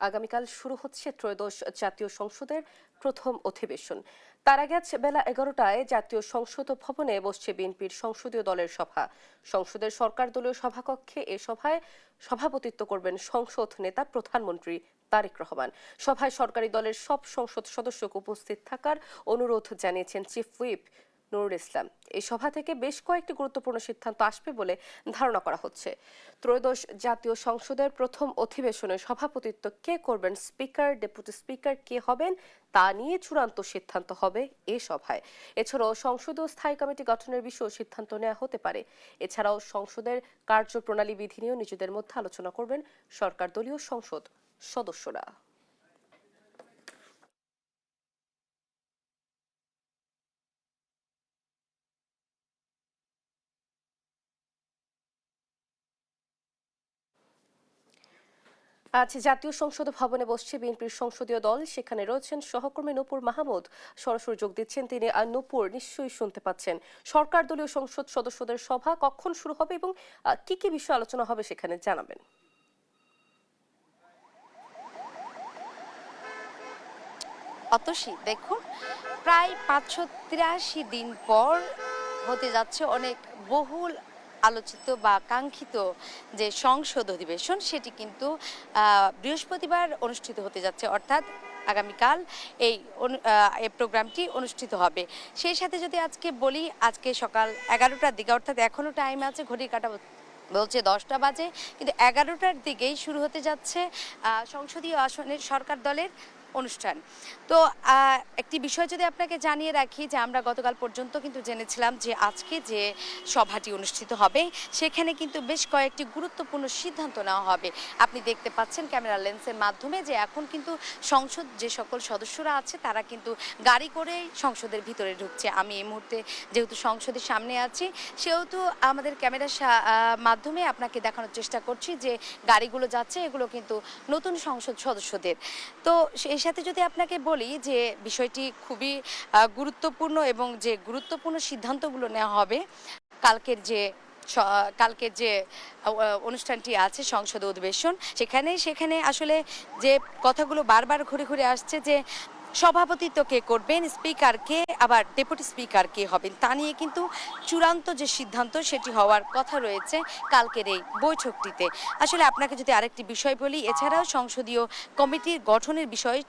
আগামীকাল শুরু হচ্ছে ত্রয়োদশ জাতীয় সংসদের প্রথম অধিবেশন। তার আগে আজ বেলা 11টায় জাতীয় সংসদ ভবনে বসছে বিএনপির সংসদীয় দলের সভা। সংসদের সরকার দলীয় সভাকক্ষে এ সভায় সভাপতিত্ব করবেন সংসদ নেতা প্রধানমন্ত্রী তারেক রহমান। সভায় সরকারি দলের সব সংসদ সদস্যকে উপস্থিত থাকার অনুরোধ জানিয়েছেন চিফ হুইপ নুরুল ইসলাম। এই সভা থেকে বেশ কয়েকটি গুরুত্বপূর্ণ সিদ্ধান্ত আসবে বলে ধারণা করা হচ্ছে। ত্রয়োদশ জাতীয় সংসদের প্রথম অধিবেশনে সভাপতিত্ব কে করবেন, স্পিকার, ডেপুটি স্পিকার কে হবেন, তা নিয়ে চূড়ান্ত সিদ্ধান্ত হবে এ সভায়। এছাড়াও সংসদীয় স্থায়ী কমিটি গঠনের বিষয়েও সিদ্ধান্ত নেওয়া হতে পারে। এছাড়াও সংসদের কার্যপ্রণালী বিধি নিয়েও নিজেদের মধ্যে আলোচনা করবেন সরকার দলীয় সংসদ সদস্যরা। আজ জাতীয় সংসদ ভবনে বসছে বিএনপির সংসদীয় দল। সেখানে রয়েছেন সহকর্মী নূপুর মাহমুদ, সরাসরি যোগ দিচ্ছেন তিনি। আর নূপুর, নিশ্চয়ই শুনতে পাচ্ছেন সরকার দলীয় সংসদ সদস্যদের সভা কখন শুরু হবে এবং কি কি বিষয় আলোচনা হবে সেখানে জানাবেন। অতসী, দেখুন, প্রায় 583 দিন পর হতে যাচ্ছে অনেক বহুল আলোচিত বা কাঙ্ক্ষিত যে সংসদ অধিবেশন, সেটি কিন্তু বৃহস্পতিবার অনুষ্ঠিত হতে যাচ্ছে, অর্থাৎ আগামীকাল এই প্রোগ্রামটি অনুষ্ঠিত হবে। সেই সাথে যদি আজকে বলি, আজকে সকাল 11টার দিকে, অর্থাৎ এখনও টাইম আছে, ঘড়ির কাঁটা বলছে 10টা বাজে, কিন্তু 11টার দিকেই শুরু হতে যাচ্ছে সংসদীয় আসনের সরকার দলের অনুষ্ঠান। তো একটি বিষয় যদি আপনাকে জানিয়ে রাখি, যে আমরা গতকাল পর্যন্ত কিন্তু জেনেছিলাম যে আজকে যে সভাটি অনুষ্ঠিত হবে সেখানে কিন্তু বেশ কয়েকটি গুরুত্বপূর্ণ সিদ্ধান্ত নেওয়া হবে। আপনি দেখতে পাচ্ছেন ক্যামেরা লেন্সের মাধ্যমে যে এখন কিন্তু সংসদ যে সকল সদস্যরা আছে তারা কিন্তু গাড়ি করে সংসদের ভিতরে ঢুকছে। আমি এই মুহূর্তে যেহেতু সংসদের সামনে আছি, সেহেতু আমাদের ক্যামেরার মাধ্যমে আপনাকে দেখানোর চেষ্টা করছি যে গাড়িগুলো যাচ্ছে, এগুলো কিন্তু নতুন সংসদ সদস্যদের। তো এই সাথে যদি আপনাকে বলি যে বিষয়টি খুবই গুরুত্বপূর্ণ এবং যে গুরুত্বপূর্ণ সিদ্ধান্তগুলো নেওয়া হবে কালকের যে অনুষ্ঠানটি আছে সংসদ অধিবেশন, সেখানে আসলে যে কথাগুলো বারবার ঘুরে ঘুরে আসছে যে সভাপতিত্ব কে করবেন, স্পিকার কে, আবার ডেপুটি স্পিকার কে হবেন, তা নিয়ে কিন্তু চূড়ান্ত যে সিদ্ধান্ত সেটি হওয়ার কথা রয়েছে কালকের এই বৈঠকটিতে। আসলে আপনাকে যদি আরেকটি বিষয় বলি, এছাড়াও সংসদীয় কমিটির গঠনের বিষয়ে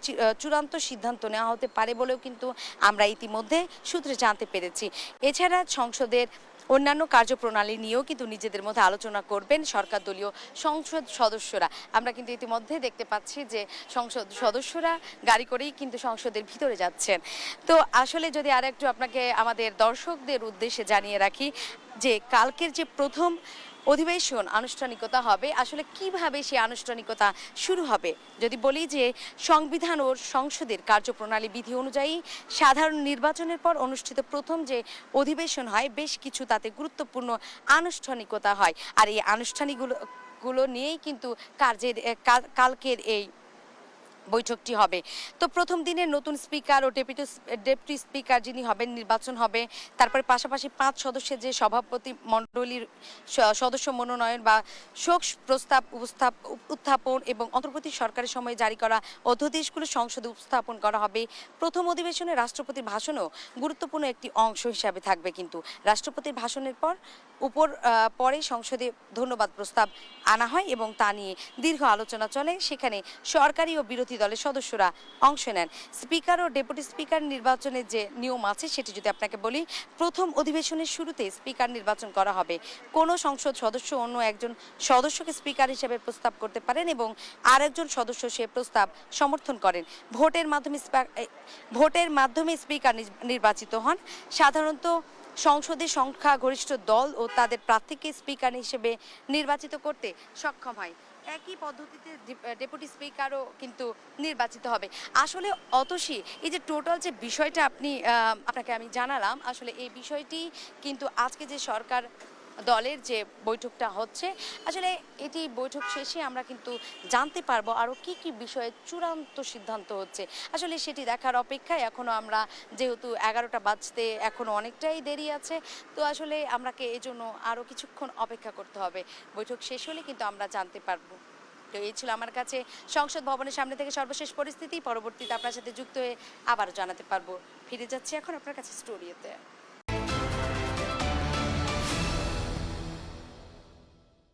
চূড়ান্ত সিদ্ধান্ত নেওয়া হতে পারে বলেও কিন্তু আমরা ইতিমধ্যে সূত্রে জানতে পেরেছি। এছাড়া সংসদের অন্যান্য কার্যপ্রণালী নিয়েও কিন্তু নিজেদের মধ্যে আলোচনা করবেন সরকার দলীয় সংসদ সদস্যরা। আমরা কিন্তু ইতিমধ্যে দেখতে পাচ্ছি যে সংসদ সদস্যরা গাড়ি করেই কিন্তু সংসদের ভিতরে যাচ্ছেন। তো আসলে যদি আর একটু আপনাকে আমাদের দর্শকদের উদ্দেশ্যে জানিয়ে রাখি যে কালকের যে প্রথম অধিবেশন আনুষ্ঠানিকতা হবে, আসলে কিভাবে সেই আনুষ্ঠানিকতা শুরু হবে যদি বলি যে সংবিধান ও সংসদের কার্যপ্রণালী বিধি অনুযায়ী সাধারণ নির্বাচনের পর অনুষ্ঠিত প্রথম যে অধিবেশন হয়, বেশ কিছু তাতে গুরুত্বপূর্ণ আনুষ্ঠানিকতা হয়। আর এই আনুষ্ঠানিকগুলো নিয়েই কিন্তু কালকের এই বৈঠকটি হবে। তো প্রথম দিনের নতুন স্পিকার ও ডেপুটি স্পিকার যিনি হবেন নির্বাচন হবে। তারপরে পাশাপাশি 5 সদস্যের যে সভাপতি মণ্ডলীর সদস্য মনোনয়ন বা শোক প্রস্তাব উত্থাপন এবং অন্তর্বর্তী সরকারের সময় জারি করা অধ্যাদেশগুলো সংসদে উপস্থাপন করা হবে। প্রথম অধিবেশনে রাষ্ট্রপতির ভাষণও গুরুত্বপূর্ণ একটি অংশ হিসাবে থাকবে। কিন্তু রাষ্ট্রপতির ভাষণের পরে সংসদে ধন্যবাদ প্রস্তাব আনা হয় এবং তা নিয়ে দীর্ঘ আলোচনা চলে। সেখানে সরকারি ও বিরোধী দলের সদস্যরা অংশ নেন। স্পিকার ও ডেপুটি স্পিকার নির্বাচনের যে নিয়ম আছে সেটি যদি আপনাকে বলি, প্রথম অধিবেশনের শুরুতে স্পিকার নির্বাচন করা হবে। কোনো সংসদ সদস্য অন্য একজন সদস্যকে স্পিকার হিসেবে প্রস্তাব করতে পারেন এবং আরেকজন সদস্য সে প্রস্তাব সমর্থন করেন। ভোটের মাধ্যমে স্পিকার নির্বাচিত হন। সাধারণত সংসদের সংখ্যাগরিষ্ঠ দল ও তাদের প্রার্থীকে স্পিকার হিসেবে নির্বাচিত করতে সক্ষম হয়। একই পদ্ধতিতে ডেপুটি স্পিকারও কিন্তু নির্বাচিত হবে। আসলে অতসী, এই যে টোটাল যে বিষয়টা আপনাকে আমি জানালাম, আসলে এই বিষয়টি কিন্তু আজকে যে সরকার দলের যে বৈঠকটা হচ্ছে, আসলে এটি বৈঠক শেষে আমরা কিন্তু জানতে পারবো আরও কি কি বিষয়ে চূড়ান্ত সিদ্ধান্ত হচ্ছে। আসলে সেটি দেখার অপেক্ষায় এখনও আমরা, যেহেতু 11টা বাজতে এখনও অনেকটাই দেরি আছে, তো আসলে আমাকে এই জন্য আরও কিছুক্ষণ অপেক্ষা করতে হবে। বৈঠক শেষ হলে কিন্তু আমরা জানতে পারবো। তো এই ছিল আমার কাছে সংসদ ভবনের সামনে থেকে সর্বশেষ পরিস্থিতি। পরবর্তীতে আপনার সাথে যুক্ত হয়ে আবারও জানাতে পারবো। ফিরে যাচ্ছি এখন আপনার কাছে স্টুডিওতে।